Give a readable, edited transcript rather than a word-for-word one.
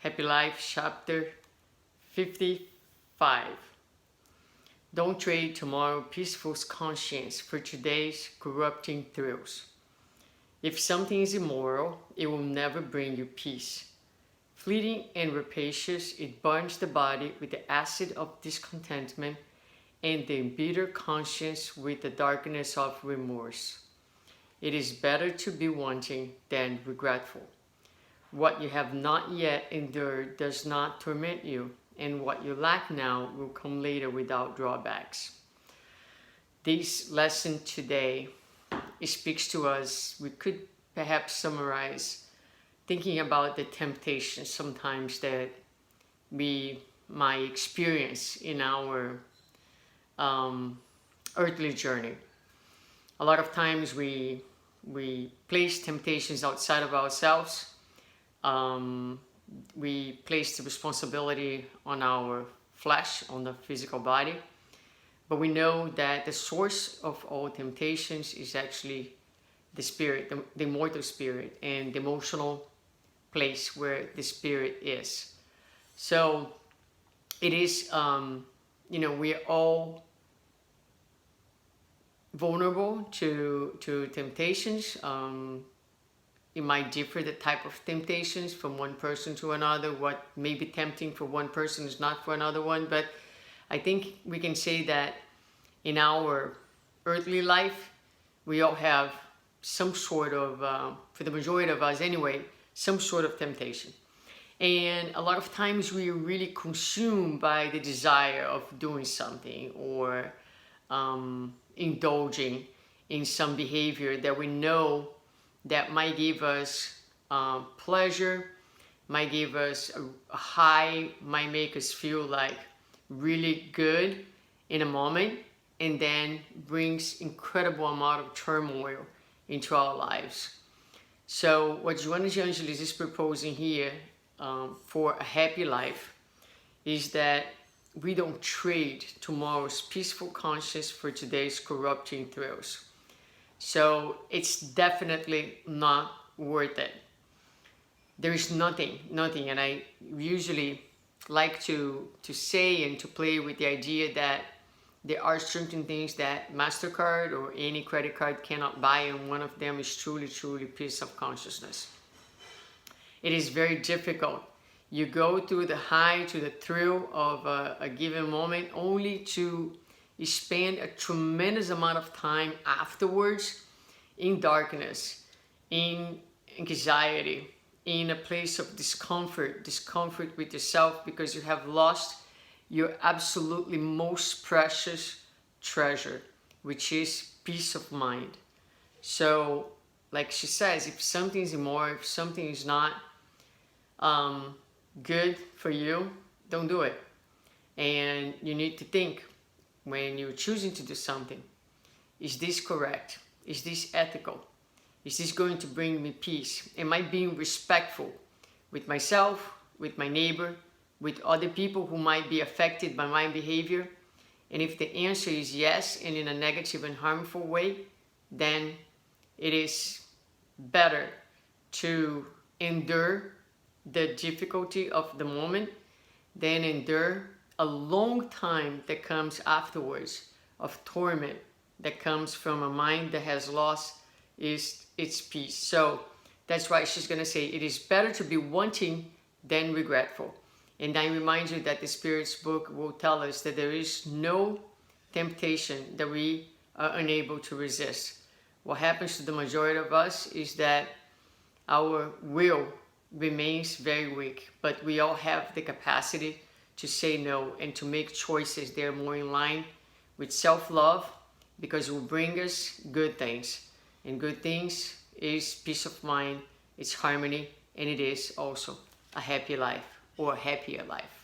Happy Life, chapter 55. Don't trade tomorrow's peaceful conscience for today's corrupting thrills. If something is immoral, it will never bring you peace. Fleeting and rapacious, it burns the body with the acid of discontentment and the bitter conscience with the darkness of remorse. It is better to be wanting than regretful. What you have not yet endured does not torment you, and what you lack now will come later without drawbacks. This lesson today, it speaks to us. We could perhaps summarize thinking about the temptations sometimes that we might experience in our earthly journey. A lot of times we place temptations outside of ourselves. We place the responsibility on our flesh, on the physical body, but we know that the source of all temptations is actually the spirit, the immortal spirit, and the emotional place where the spirit is. So it is, we are all vulnerable to temptations. It might differ, the type of temptations from one person to another. What may be tempting for one person is not for another one. But I think we can say that in our earthly life, we all have some sort of, for the majority of us anyway, some sort of temptation. And a lot of times we are really consumed by the desire of doing something or indulging in some behavior that we know that might give us pleasure, might give us a high, might make us feel like really good in a moment, and then brings incredible amount of turmoil into our lives. So what Joana de Angelis is proposing here for a happy life is that we don't trade tomorrow's peaceful conscience for today's corrupting thrills. So it's definitely not worth it. There is nothing, and I usually like to say and to play with the idea that there are certain things that MasterCard or any credit card cannot buy, and one of them is truly peace of consciousness. It is very difficult. You go through the high, to the thrill of a given moment, only to spend a tremendous amount of time afterwards in darkness, in anxiety, in a place of discomfort with yourself, because you have lost your absolutely most precious treasure, which is peace of mind. So, like she says, if something is immoral, if something is not good for you, don't do it. And you need to think, when you're choosing to do something, is this correct? Is this ethical? Is this going to bring me peace? Am I being respectful with myself, with my neighbor, with other people who might be affected by my behavior? And if the answer is yes, and in a negative and harmful way, then it is better to endure the difficulty of the moment than endure a long time that comes afterwards of torment that comes from a mind that has lost its peace. So that's why she's going to say it is better to be wanting than regretful. And I remind you that the Spirit's book will tell us that there is no temptation that we are unable to resist. What happens to the majority of us is that our will remains very weak, but we all have the capacity to say no and to make choices that are more in line with self-love, because it will bring us good things. And good things is peace of mind, it's harmony, and it is also a happy life or a happier life.